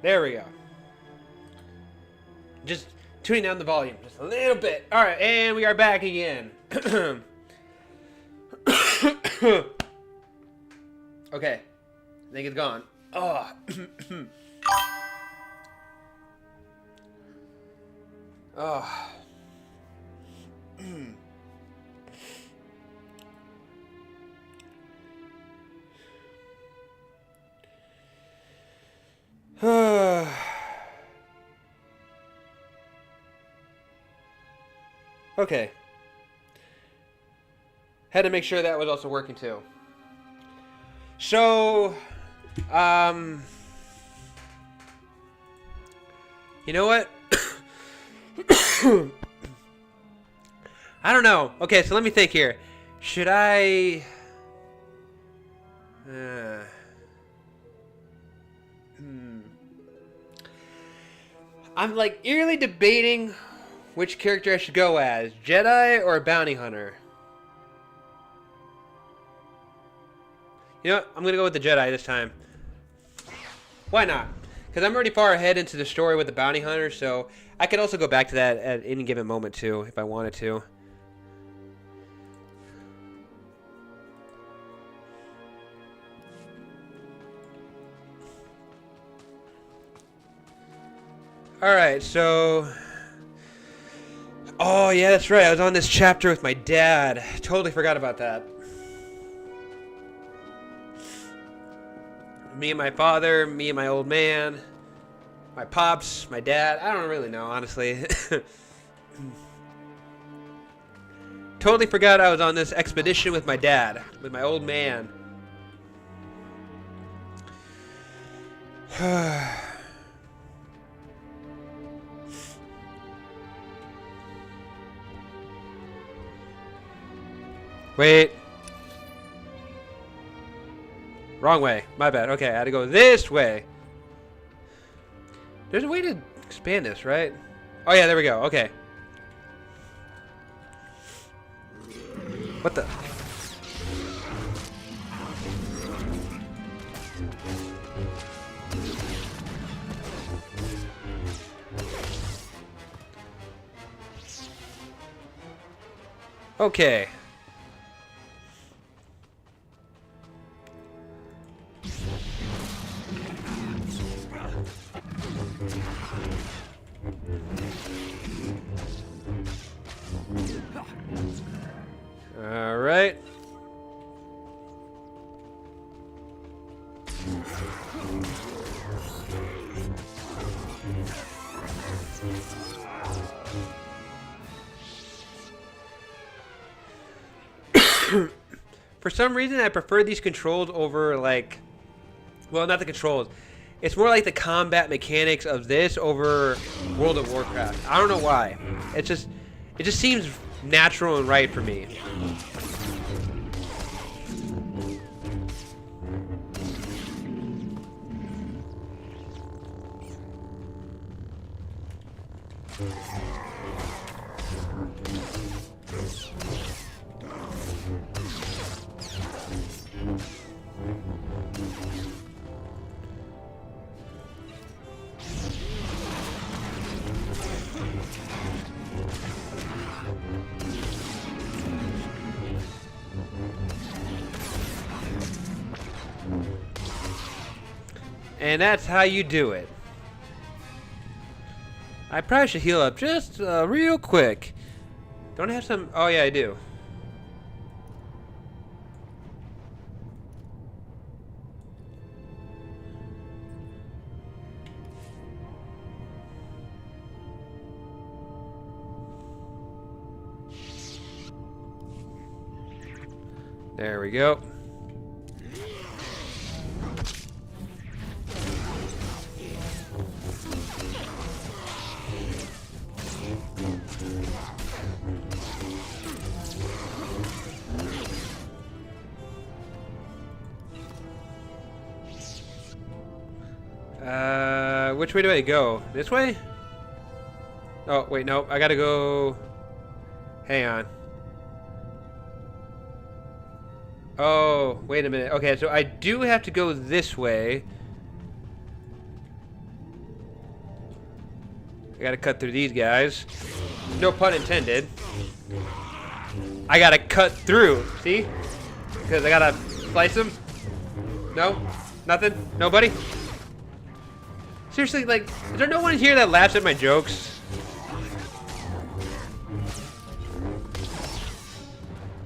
There we go. Just tuning down the volume just a little bit. All right, and we are back again. Okay, I think it's gone. Oh. Oh. Okay. Had to make sure that was also working too. So, you know what? I don't know. Okay, so let me think here. Should I... I'm like eerily debating which character I should go as. Jedi or bounty hunter? You know what? I'm going to go with the Jedi this time. Why not? Because I'm already far ahead into the story with the bounty hunter, so I could also go back to that at any given moment too, if I wanted to. Alright, so... Oh, yeah, that's right. I was on this chapter with my dad. Totally forgot about that. Me and my father, me and my old man, my pops, my dad. I don't really know, honestly. Totally forgot I was on this expedition with my dad, with my old man. Wait. Wrong way. My bad. Okay, I had to go this way. There's a way to expand this, right? Oh, yeah, there we go. Okay. What the? Okay. All right. For some reason, I prefer these controls over, like... Well, not the controls. It's more like the combat mechanics of this over World of Warcraft. I don't know why. It just seems natural and right for me. And that's how you do it. I probably should heal up just real quick. Don't I have some... Oh, yeah, I do. There we go. Which way do I go? This way? Oh, wait, no. I gotta go... Hang on. Oh, wait a minute. Okay, so I do have to go this way. I gotta cut through these guys. No pun intended. I gotta cut through. See? Because I gotta slice them. No? Nothing? Nobody? Seriously, like, is there no one here that laughs at my jokes?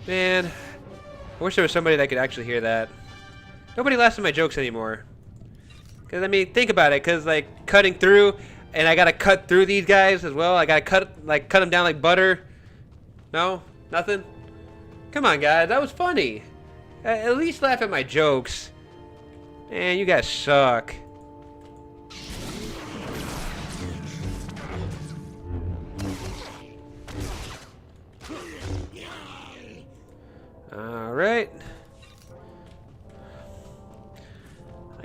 Man, I wish there was somebody that could actually hear that. Nobody laughs at my jokes anymore. Because, I mean, think about it. Because, like, cutting through, and I gotta cut through these guys as well. I gotta cut them down like butter. No? Nothing? Come on, guys. That was funny. At least laugh at my jokes. Man, you guys suck. Alright.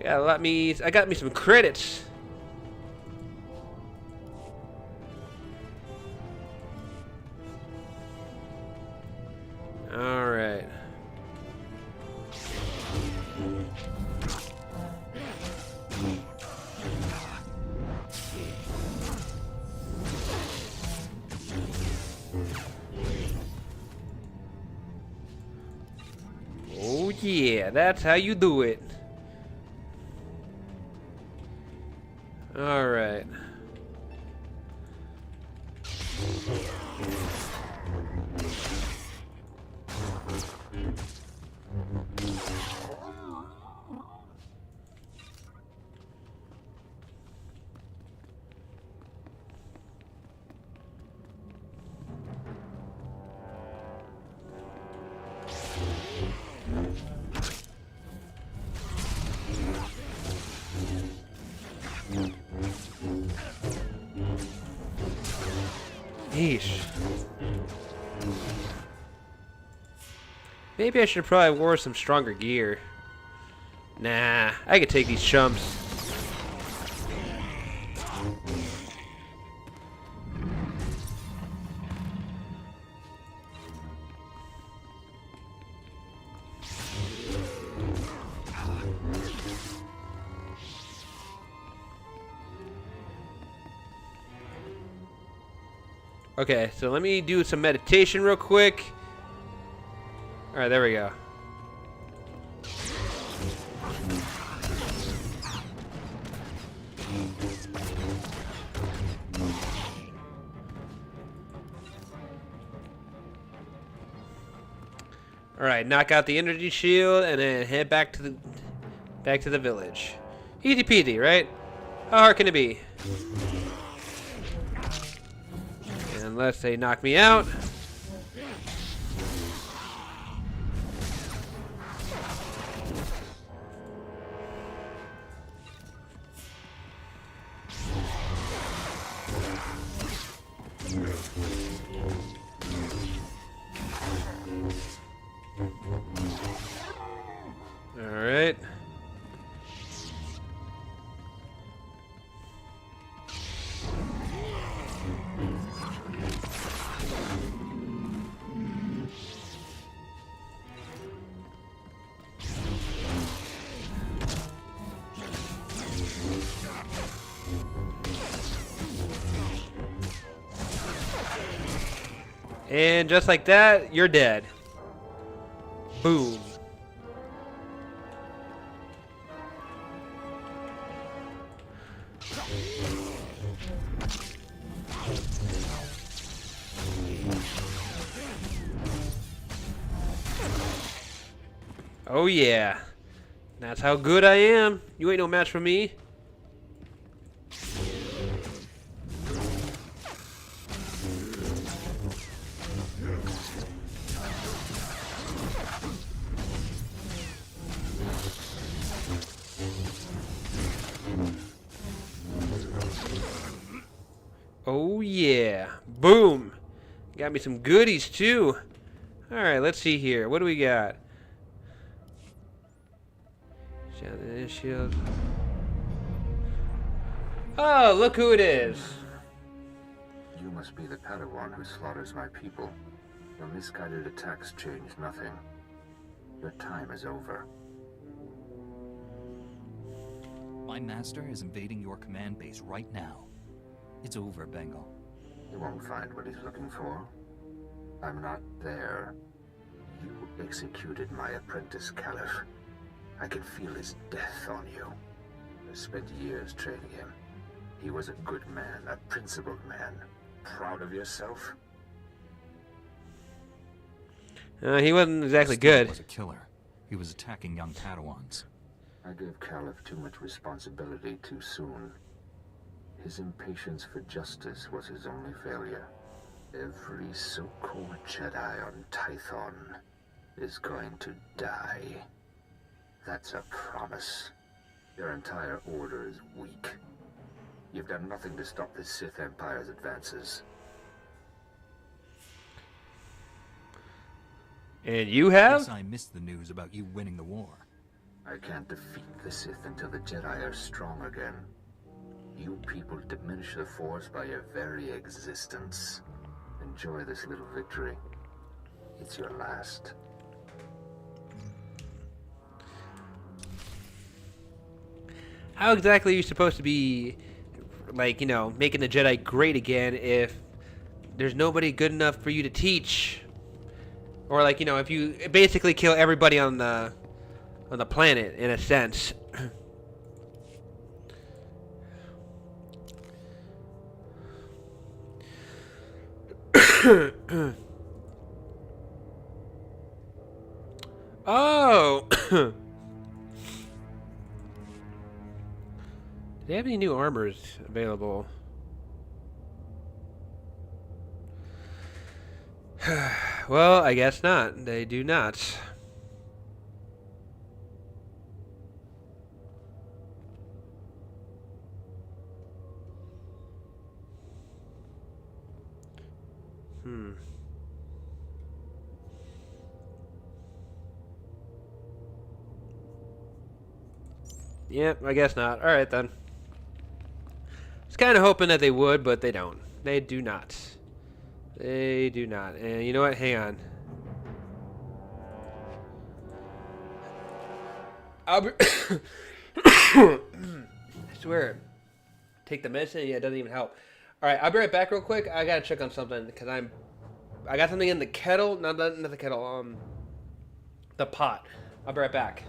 I got me some credits. Alright. Oh yeah, that's how you do it. All right. Yeesh. Maybe I should probably wear some stronger gear. Nah, I could take these chumps. Okay, so let me do some meditation real quick. Alright, there we go. Alright, knock out the energy shield and then head back to the village. Easy peasy, right? How hard can it be? Unless they knock me out. All right. And just like that, you're dead. Boom. Oh yeah. That's how good I am. You ain't no match for me. Oh yeah. Boom. Got me some goodies too. Alright, let's see here. What do we got? Shield. Oh, look who it is. You must be the Padawan who slaughters my people. Your misguided attacks change nothing. Your time is over. My master is invading your command base right now. It's over, Bengal. He won't find what he's looking for. I'm not there. You executed my apprentice, Caliph. I can feel his death on you. I spent years training him. He was a good man, a principled man. Proud of yourself? He wasn't exactly Still good. was a killer. He was attacking young Padawans. I gave Caliph too much responsibility too soon. His impatience for justice was his only failure. Every so-called Jedi on Tython is going to die. That's a promise. Your entire order is weak. You've done nothing to stop the Sith Empire's advances. And you have? Guess I missed the news about you winning the war. I can't defeat the Sith until the Jedi are strong again. You people diminish the Force by your very existence. Enjoy this little victory. It's your last. How exactly are you supposed to be, like, you know, making the Jedi great again if there's nobody good enough for you to teach? Or, like, you know, if you basically kill everybody on the planet, in a sense. Oh! Do they have any new armors available? Well, I guess not. They do not. Yep, I guess not. Alright then. I was kind of hoping that they would, but they don't. They do not. They do not. And you know what? Hang on. I swear. Take the medicine? Yeah, it doesn't even help. Alright, I'll be right back real quick. I gotta check on something because I got something in the kettle. Not the kettle. The pot. I'll be right back.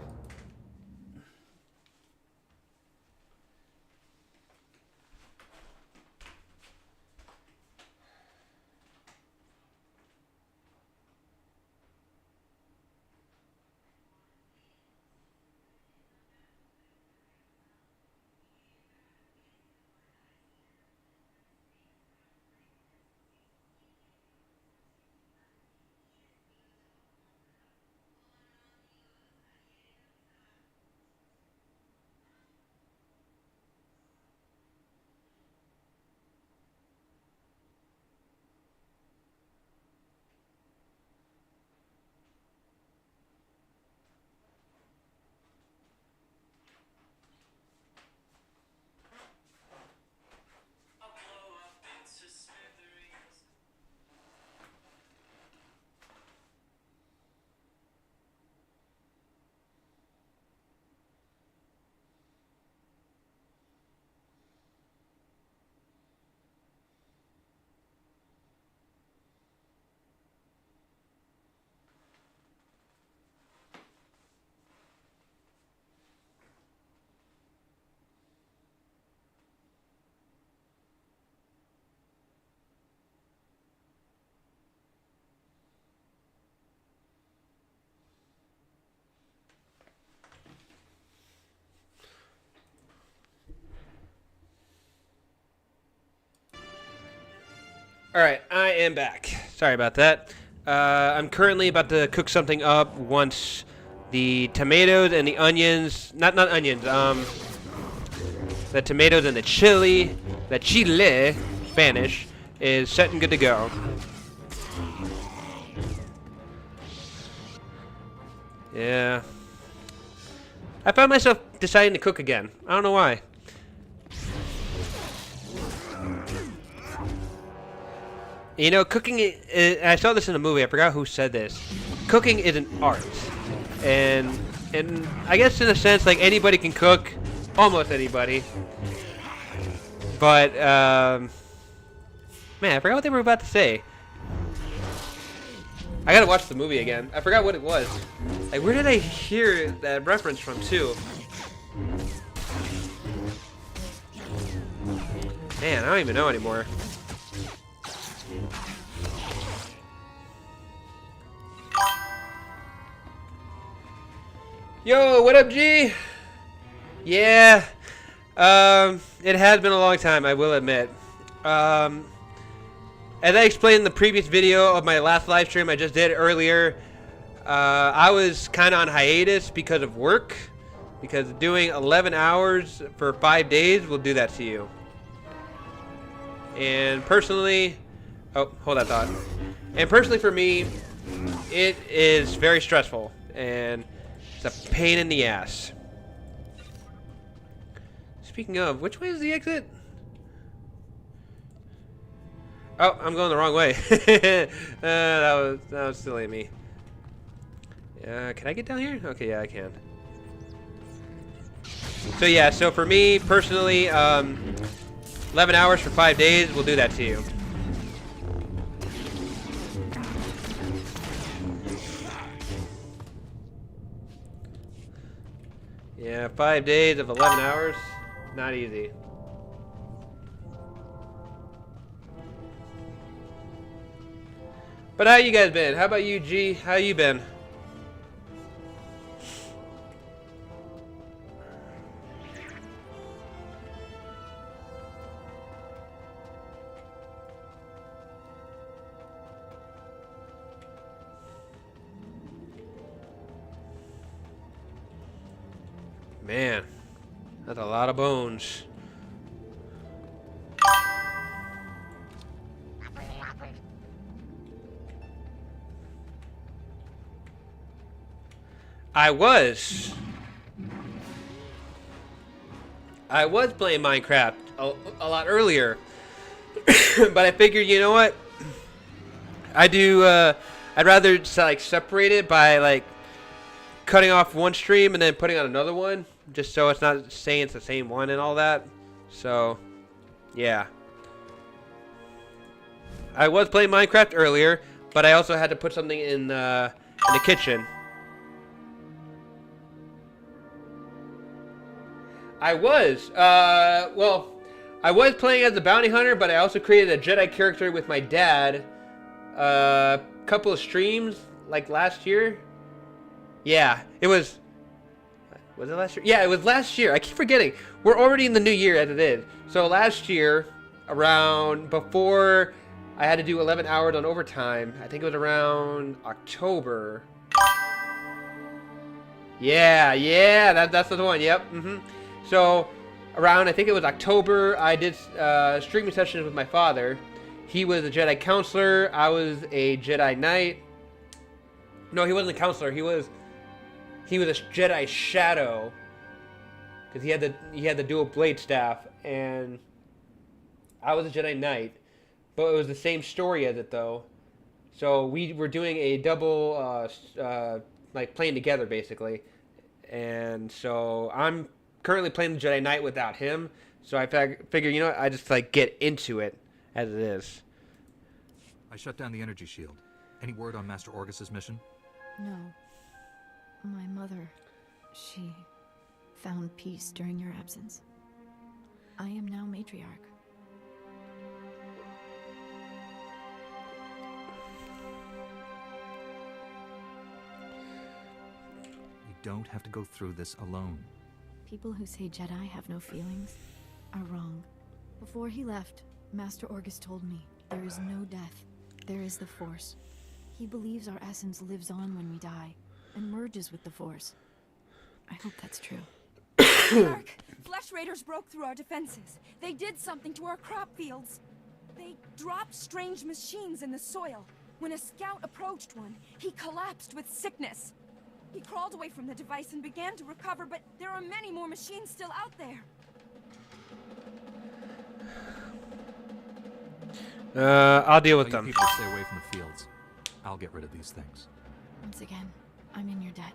Alright, I am back. Sorry about that. I'm currently about to cook something up once the tomatoes and the onions, not onions, the tomatoes and the chili, Spanish, is set and good to go. Yeah. I found myself deciding to cook again. I don't know why. You know, cooking, I saw this in a movie, I forgot who said this. Cooking is an art. And I guess in a sense, like, anybody can cook. Almost anybody. But, Man, I forgot what they were about to say. I gotta watch the movie again. I forgot what it was. Like, where did I hear that reference from, too? Man, I don't even know anymore. Yo, what up, G? Yeah. It has been a long time, I will admit. As I explained in the previous video of my last live stream I just did earlier, I was kind of on hiatus because of work. Because doing 11 hours for 5 days will do that to you. And personally... Oh, hold that thought. And personally for me, it is very stressful. And it's a pain in the ass. Speaking of, which way is the exit? Oh, I'm going the wrong way. that was silly of me. Can I get down here? Okay, yeah, I can. So yeah, so for me personally, 11 hours for 5 days will do that to you. Yeah, 5 days of 11 hours, not easy. But how you guys been? How about you, G? How you been? Man, that's a lot of bones. I was playing Minecraft a lot earlier, but I figured, you know what? I'd rather like separate it by like cutting off one stream and then putting on another one, just so it's not saying it's the same one and all that. So, yeah. I was playing Minecraft earlier, but I also had to put something in the kitchen. I was playing as the bounty hunter, but I also created a Jedi character with my dad a couple of streams, like last year. Yeah, was it last year? Yeah, it was last year. I keep forgetting. We're already in the new year as it is. So last year, around before I had to do 11 hours on overtime, I think it was around October. Yeah, that's the one. Yep. So around, I think it was October, I did streaming sessions with my father. He was a Jedi counselor. I was a Jedi Knight. No, he wasn't a counselor. He was a Jedi Shadow, because he had the dual blade staff, and I was a Jedi Knight, but it was the same story as it though. So we were doing a double, like playing together basically, and so I'm currently playing the Jedi Knight without him. So I figure, you know what, I just like get into it as it is. I shut down the energy shield. Any word on Master Orgus's mission? No. My mother, she found peace during your absence. I am now matriarch. You don't have to go through this alone. People who say Jedi have no feelings are wrong. Before he left, Master Orgus told me there is no death. There is the Force. He believes our essence lives on when we die and merges with the Force. I hope that's true. Dark! Flesh Raiders broke through our defenses. They did something to our crop fields. They dropped strange machines in the soil. When a scout approached one, he collapsed with sickness. He crawled away from the device and began to recover, but there are many more machines still out there. I'll deal with Tell them. you people stay away from the fields. I'll get rid of these things. Once again, I'm in your debt.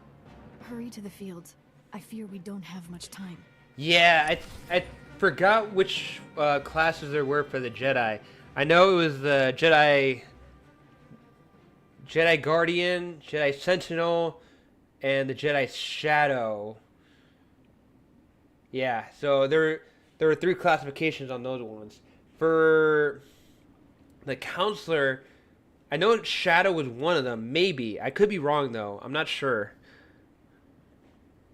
Hurry to the fields. I fear we don't have much time. Yeah, I forgot which classes there were for the Jedi. I know it was the Jedi Guardian, Jedi Sentinel, and the Jedi Shadow. Yeah, so there were three classifications on those ones. For the Counselor, I know Shadow was one of them. Maybe I could be wrong though. I'm not sure.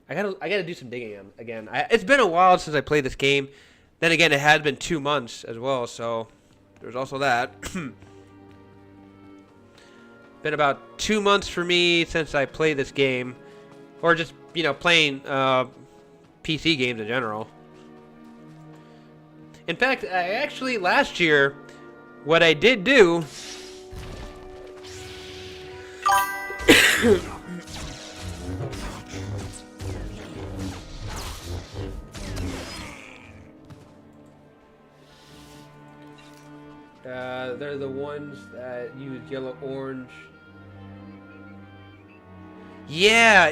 I gotta do some digging again. It's been a while since I played this game. Then again, it has been 2 months as well, so there's also that. Been about 2 months for me since I played this game, or just playing PC games in general. In fact, I actually last year, what I did do. They're the ones that use yellow, orange. Yeah,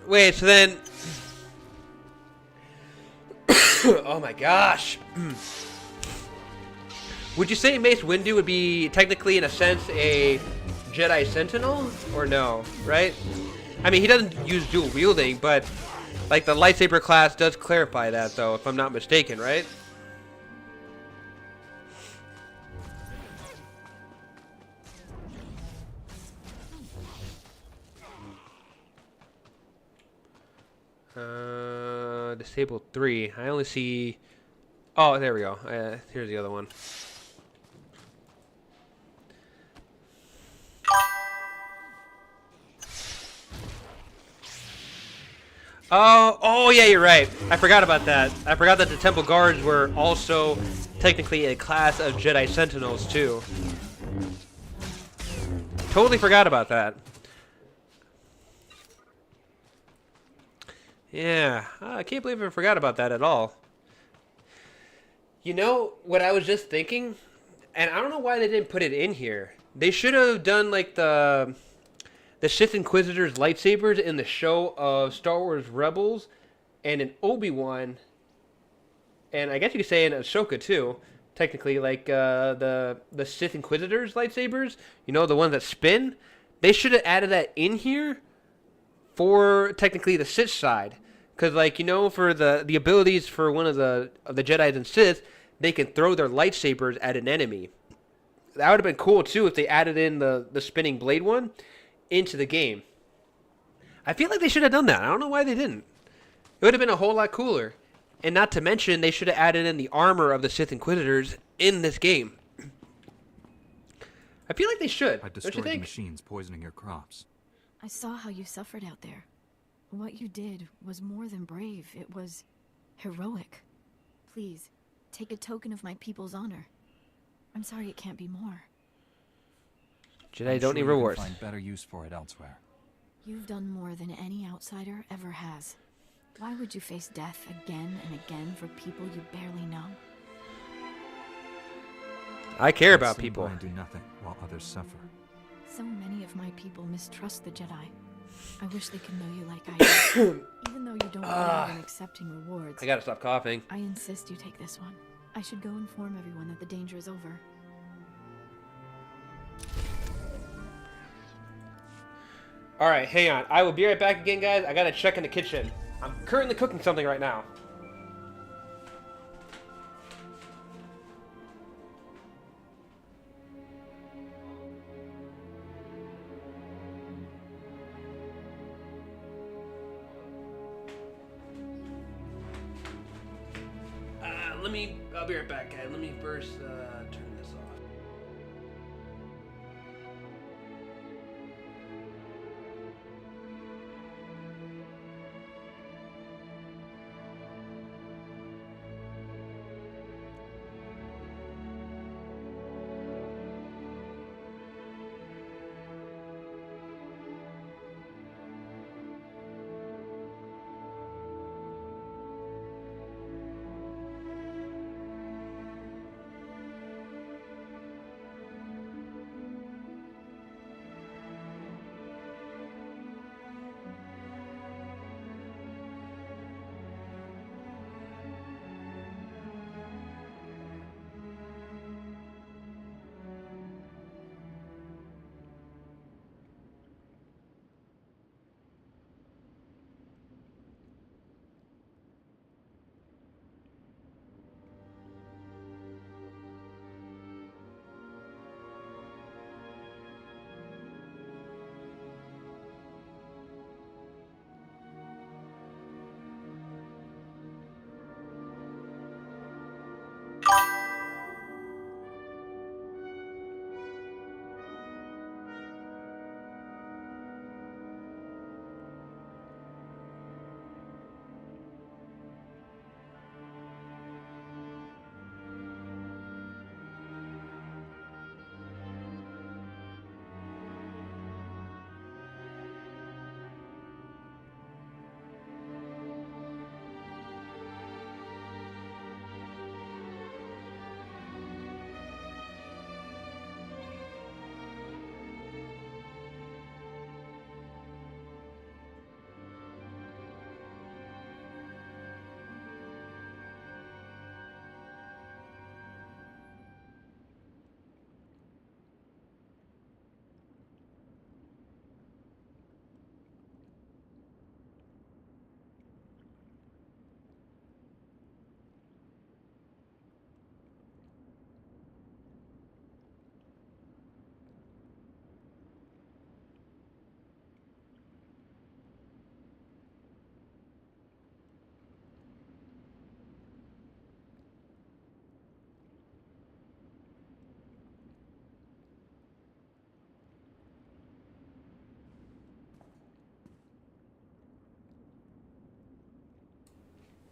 wait, so then. Oh my gosh. Would you say Mace Windu would be technically, in a sense, a Jedi Sentinel? Or no, right? I mean, he doesn't use dual wielding, but like the lightsaber class does clarify that, though, if I'm not mistaken, right? Disabled 3. I only see. Oh, there we go. Here's the other one. Oh yeah, you're right. I forgot about that. I forgot that the Temple Guards were also technically a class of Jedi Sentinels too. Totally forgot about that. Yeah, I can't believe I forgot about that at all. You know what I was just thinking? And I don't know why they didn't put it in here. They should have done like the Sith Inquisitors lightsabers in the show of Star Wars Rebels and in Obi-Wan. And I guess you could say in Ahsoka too. Technically, like the Sith Inquisitors lightsabers, the ones that spin. They should have added that in here for technically the Sith side. Because, like, for the abilities for one of the Jedis and Sith, they can throw their lightsabers at an enemy. That would have been cool, too, if they added in the spinning blade one into the game. I feel like they should have done that. I don't know why they didn't. It would have been a whole lot cooler. And not to mention, they should have added in the armor of the Sith Inquisitors in this game. I feel like they should. I Don't you destroyed the think? machines poisoning your crops. I saw how you suffered out there. What you did was more than brave. It was heroic. Please, take a token of my people's honor. I'm sorry it can't be more. Jedi I'm don't need sure you can rewards. find better use for it elsewhere. You've done more than any outsider ever has. Why would you face death again and again for people you barely know? I care I about stand people. by and do nothing while others suffer. So many of my people mistrust the Jedi. I wish they could know you like I do. Even though you don't believe in accepting rewards, I gotta stop coughing. I insist you take this one. I should go inform everyone that the danger is over. Alright, hang on. I will be right back again, guys. I gotta check in the kitchen. I'm currently cooking something right now. I'll be right back, guys. Let me first turn this off.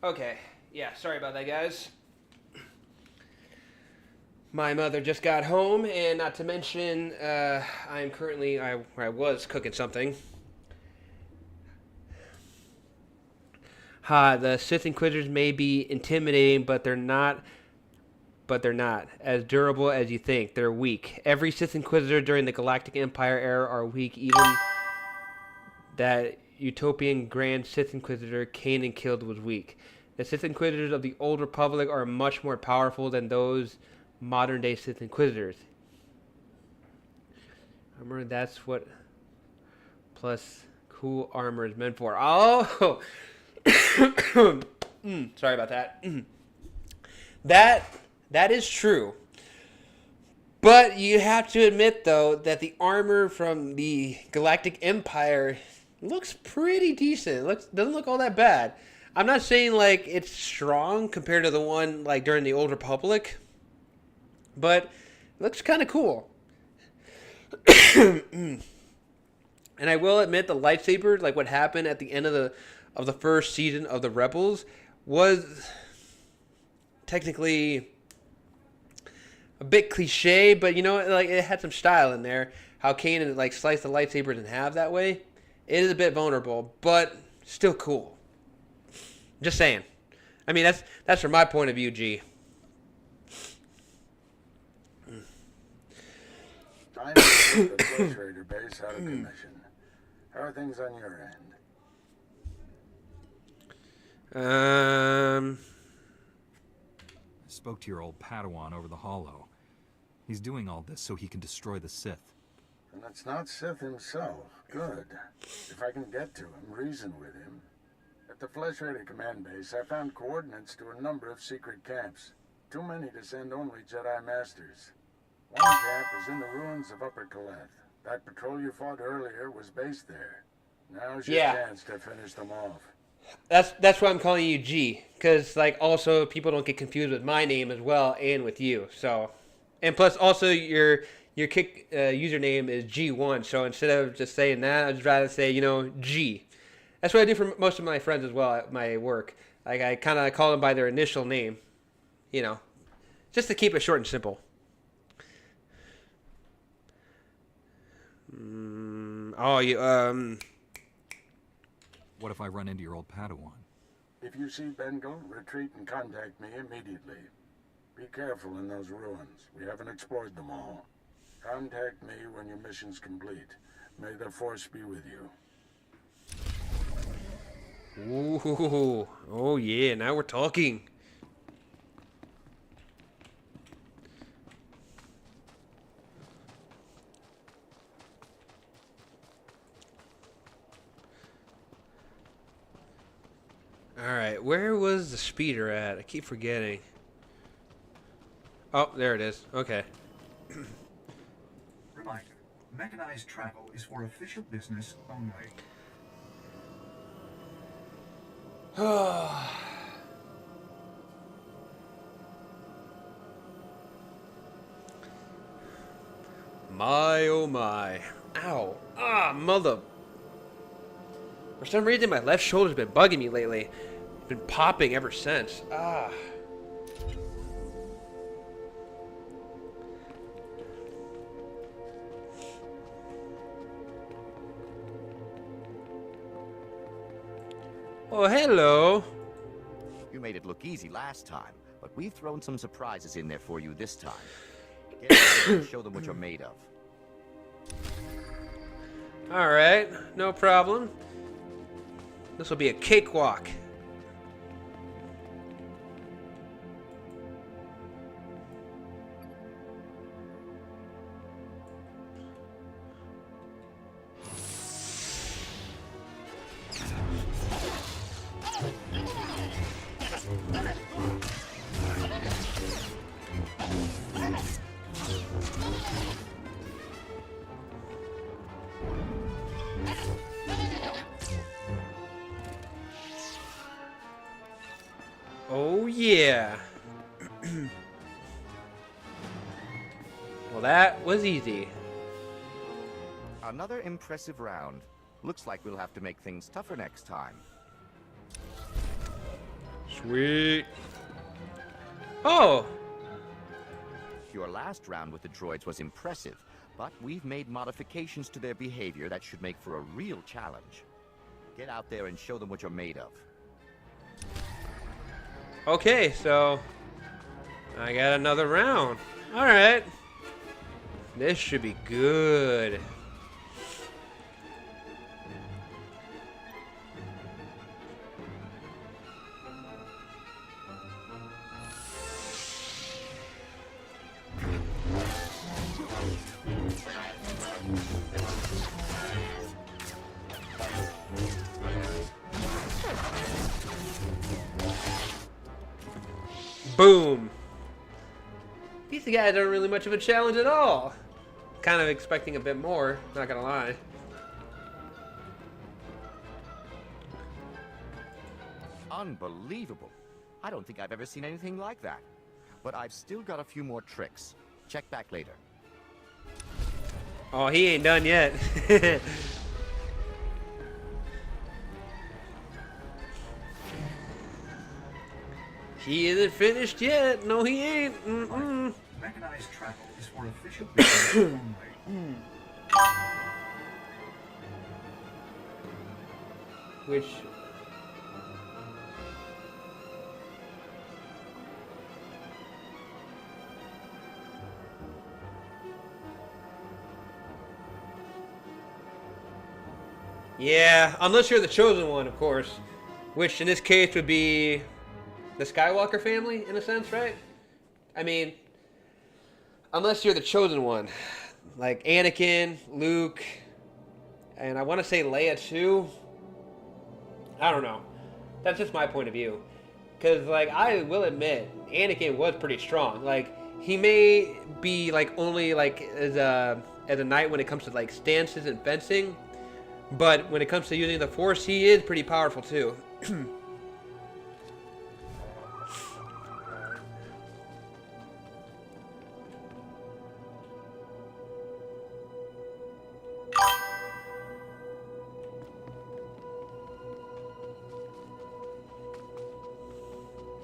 Okay. Yeah, sorry about that, guys. My mother just got home, and not to mention, I am currently, I was cooking something. The Sith Inquisitors may be intimidating, but they're not as durable as you think. They're weak. Every Sith Inquisitor during the Galactic Empire era are weak, even that utopian Grand Sith Inquisitor Kanan killed was weak. The Sith Inquisitors of the Old Republic are much more powerful than those modern-day Sith Inquisitors. Armor, that's what plus cool armor is meant for. Oh! Sorry about that. That is true. But you have to admit, though, that the armor from the Galactic Empire looks pretty decent. Doesn't look all that bad. I'm not saying like it's strong compared to the one like during the Old Republic, but it looks kind of cool. And I will admit the lightsaber, like what happened at the end of the first season of the Rebels, was technically a bit cliche, but you know, like it had some style in there. How Kanan like sliced the lightsabers in half that way. It is a bit vulnerable, but still cool. Just saying. I mean, that's from my point of view, G. I know the Flesh Raider base out of commission. How are things on your end? I spoke to your old Padawan over the Hollow. He's doing all this so he can destroy the Sith. And it's not Sith himself. Good. If I can get to him, reason with him. At the Flesh Raider command base, I found coordinates to a number of secret camps. Too many to send only Jedi Masters. One camp is in the ruins of Upper Kaleth. That patrol you fought earlier was based there. Now's your chance to finish them off. That's why I'm calling you G, because like also people don't get confused with my name as well and with you. So, and plus also your kick username is G1. So instead of just saying that, I'd rather say G. That's what I do for most of my friends as well at my work. Like I kind of call them by their initial name, just to keep it short and simple. What if I run into your old Padawan? If you see Bengal, retreat and contact me immediately. Be careful in those ruins. We haven't explored them all. Contact me when your mission's complete. May the Force be with you. Ooh, oh yeah, now we're talking. Alright, where was the speeder at? I keep forgetting. Oh, there it is. Okay. Reminder, mechanized travel is for official business only. My oh my. Ow. Ah, mother. For some reason, my left shoulder's been bugging me lately. It's been popping ever since. Ah. Oh, hello. You made it look easy last time, but we've thrown some surprises in there for you this time. Get in there and show them what you're made of. Alright, no problem. This will be a cakewalk. Oh yeah. Well, that was easy. Another impressive round. Looks like we'll have to make things tougher next time. Sweet. Oh. Your last round with the droids was impressive, but we've made modifications to their behavior that should make for a real challenge. Get out there and show them what you're made of. Okay, so I got another round. All right. This should be good. Boom. These guys aren't really much of a challenge at all. Kind of expecting a bit more, not gonna lie. Unbelievable. I don't think I've ever seen anything like that. But I've still got a few more tricks. Check back later. Oh, he ain't done yet. He isn't finished yet. No, he ain't. Mm-mm. Mechanized travel is for official business only. Which... Yeah, unless you're the chosen one, of course. Which in this case would be the Skywalker family, in a sense, right? I mean, unless you're the chosen one. Like Anakin, Luke, and I want to say Leia too. I don't know. That's just my point of view. Because, like, I will admit, Anakin was pretty strong. Like, he may be, like, only, like, as a knight when it comes to, like, stances and fencing. But when it comes to using the Force, he is pretty powerful, too.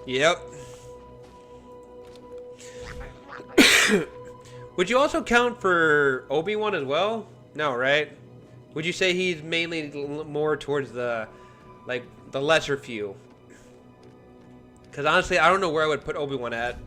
Yep. Would you also count for Obi-Wan as well? No, right? Would you say he's mainly more towards the, like, the lesser few? Because honestly, I don't know where I would put Obi-Wan at.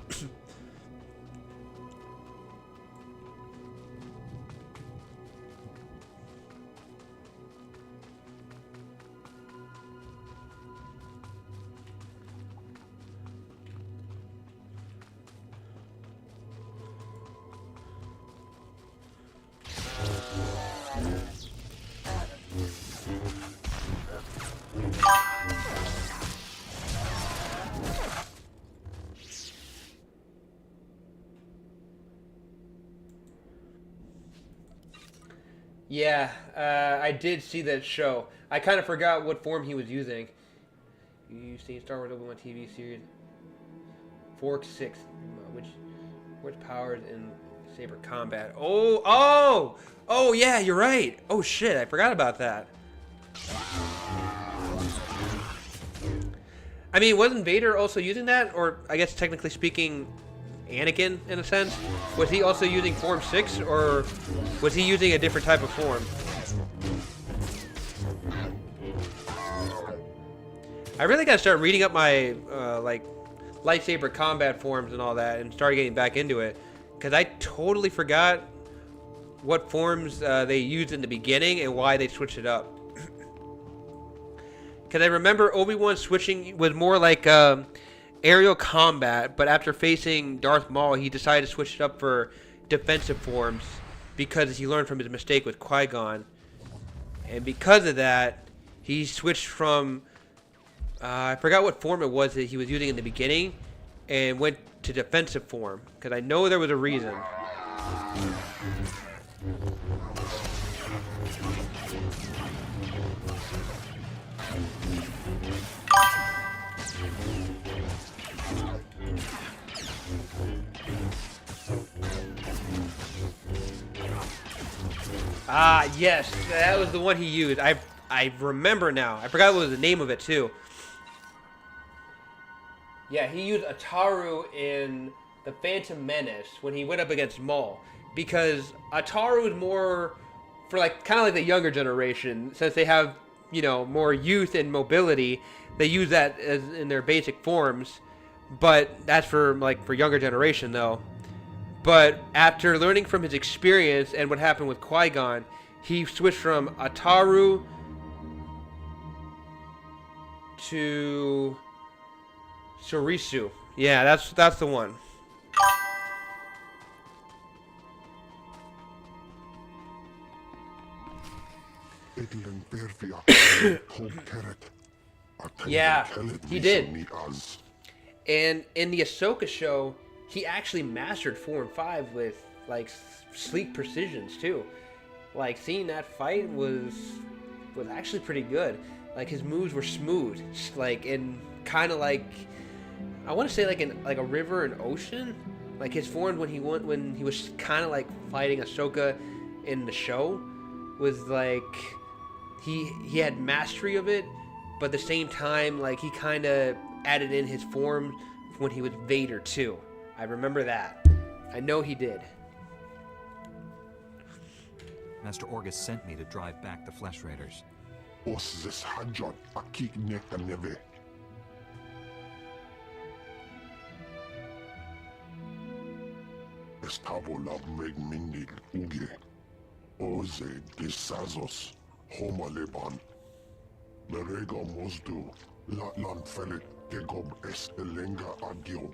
Yeah, I did see that show. I kind of forgot what form he was using. You've seen Star Wars Obi-Wan TV series. Fork 6, which powers in saber combat. Oh, yeah, you're right. Oh shit, I forgot about that. I mean, wasn't Vader also using that? Or I guess technically speaking, Anakin, in a sense? Was he also using Form 6, or was he using a different type of form? I really gotta start reading up my, like, lightsaber combat forms and all that, and start getting back into it. Because I totally forgot what forms they used in the beginning and why they switched it up. Because I remember Obi-Wan switching was more like aerial combat, but after facing Darth Maul, he decided to switch it up for defensive forms because he learned from his mistake with Qui-Gon. And because of that, he switched from, I forgot what form it was that he was using in the beginning, and went to defensive form, because I know there was a reason. Ah, yes, that was the one he used. I remember now. I forgot what was the name of it too. Yeah, he used Ataru in the Phantom Menace when he went up against Maul, because Ataru is more for like kind of like the younger generation, since they have more youth and mobility. They use that as in their basic forms, but that's for younger generation though. But after learning from his experience and what happened with Qui-Gon, he switched from Ataru to Sorisu. Yeah, that's the one. Yeah, he did. And in the Ahsoka show, he actually mastered 4 and 5 with like sleek precisions too. Like seeing that fight was actually pretty good. Like his moves were smooth, like in kind of like, I want to say like in like a river and ocean. Like his form when he was kind of like fighting Ahsoka in the show was like he had mastery of it, but at the same time like he kind of added in his form when he was Vader too. I remember that. I know he did. Master Orgus sent me to drive back the Flesh Raiders. Estabola megmindig uge. Oze disazos homaleban. Merega mosdu. Latlan felit gegob estelenga agiob.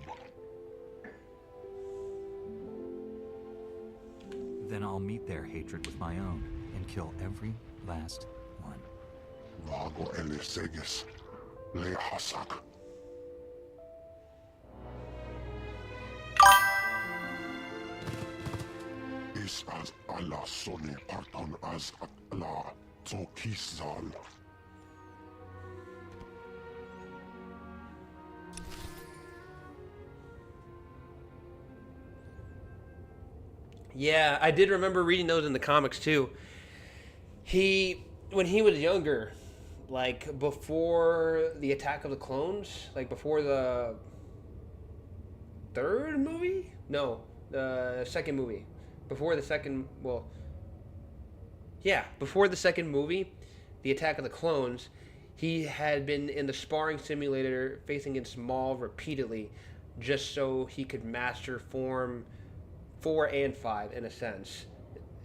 Then I'll meet their hatred with my own and kill every last one. Vago eleseges. Le hasak. Is as Allah soni parton as Allah zokizal. Yeah, I did remember reading those in the comics too. When he was younger, like before the Attack of the Clones, like before the third movie? No, the second movie. Before the second movie, the Attack of the Clones, he had been in the sparring simulator facing against Maul repeatedly, just so he could master form 4 and 5 in a sense,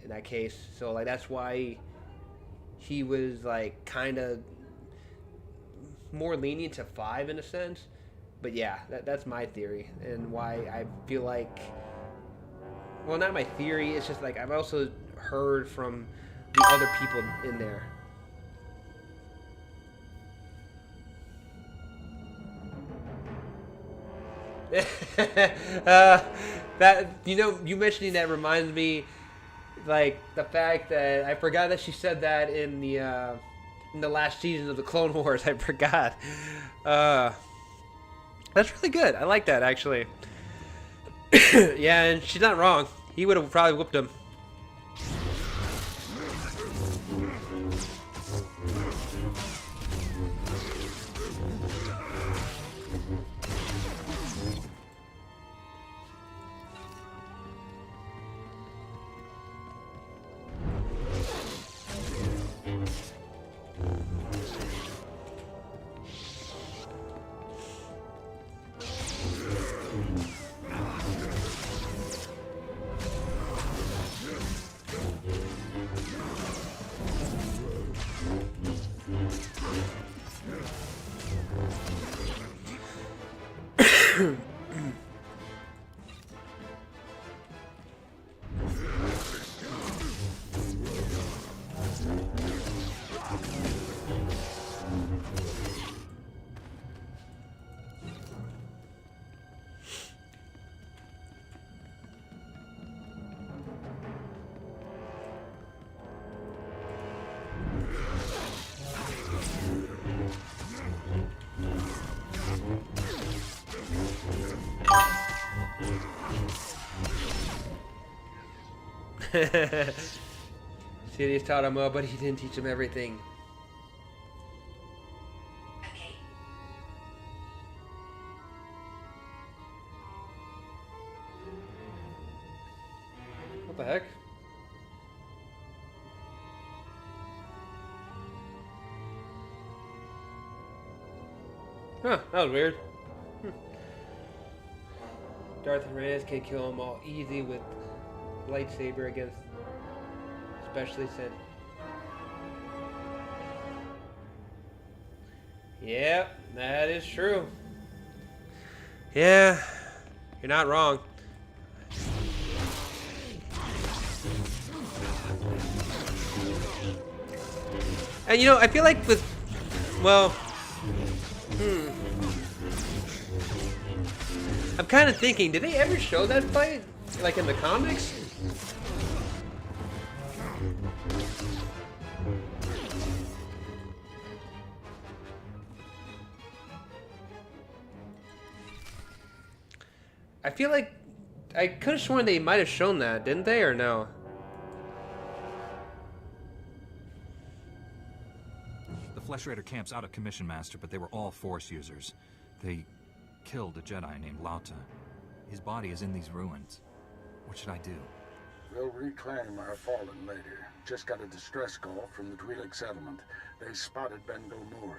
in that case. So like that's why he was like kind of more lenient to 5 in a sense. But yeah, that's my theory, and why I feel like, well, not my theory, it's just like I've also heard from the other people in there. That you mentioning that reminds me, like the fact that I forgot that she said that in the last season of the Clone Wars. I forgot. That's really good. I like that actually. Yeah, and she's not wrong. He would have probably whooped him. Sidious taught him well, but he didn't teach him everything. Huh, that was weird. Darth Reyes can kill them all easy with lightsaber against, especially since. Yep, that is true. Yeah, you're not wrong. And you know, I feel like with, well, I'm kind of thinking, did they ever show that fight, like in the comics? I feel like I could have sworn they might have shown that, didn't they, or no? The Flesh Raider camp's out of commission, Master, but they were all Force users. They killed a Jedi named Lauta. His body is in these ruins. What should I do? We'll reclaim our fallen later. Just got a distress call from the Twi'lek settlement. They spotted Bengal Moor.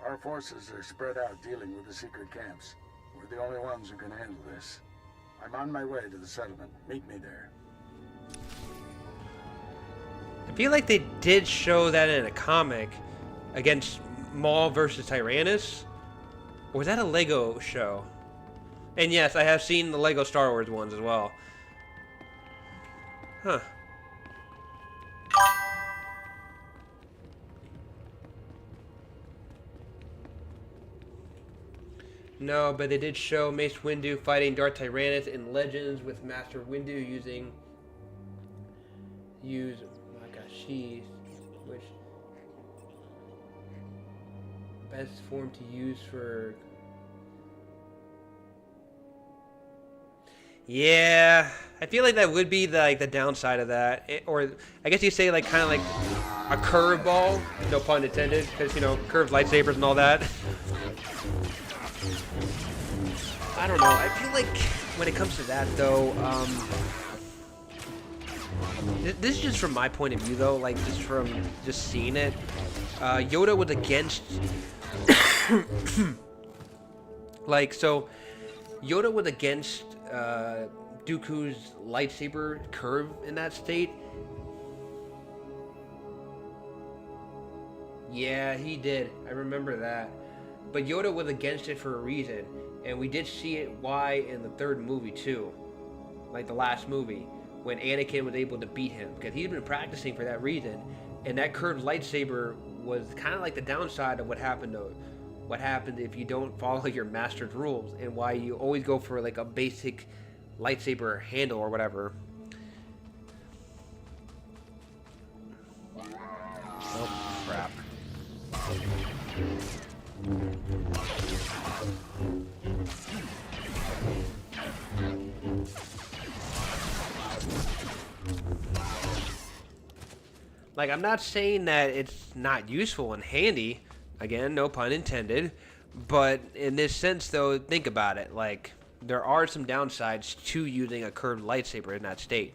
Our forces are spread out dealing with the secret camps. We're the only ones who can handle this. I'm on my way to the settlement. Meet me there. I feel like they did show that in a comic against Maul versus Tyrannus. Or was that a Lego show? And yes, I have seen the Lego Star Wars ones as well. Huh. No, but they did show Mace Windu fighting Darth Tyrannus in Legends with Master Windu using Makashi, which best form to use for. Yeah, I feel like that would be the downside of that, or I guess you say like kind of like a curveball, no pun intended, because you know curved lightsabers and all that. I don't know. I feel like when it comes to that, though, this is just from my point of view, though. Like just from seeing it, Yoda was against, like so, Yoda was against Dooku's lightsaber curve in that state. Yeah, he did. I remember that. But Yoda was against it for a reason. And we did see it why in the third movie too. Like the last movie. When Anakin was able to beat him. Because he'd been practicing for that reason. And that curved lightsaber was kind of like the downside of what happened if you don't follow your master's rules. And why you always go for like a basic lightsaber handle or whatever. Oh crap. Like, I'm not saying that it's not useful and handy. Again, no pun intended. But in this sense, though, think about it. Like, there are some downsides to using a curved lightsaber in that state.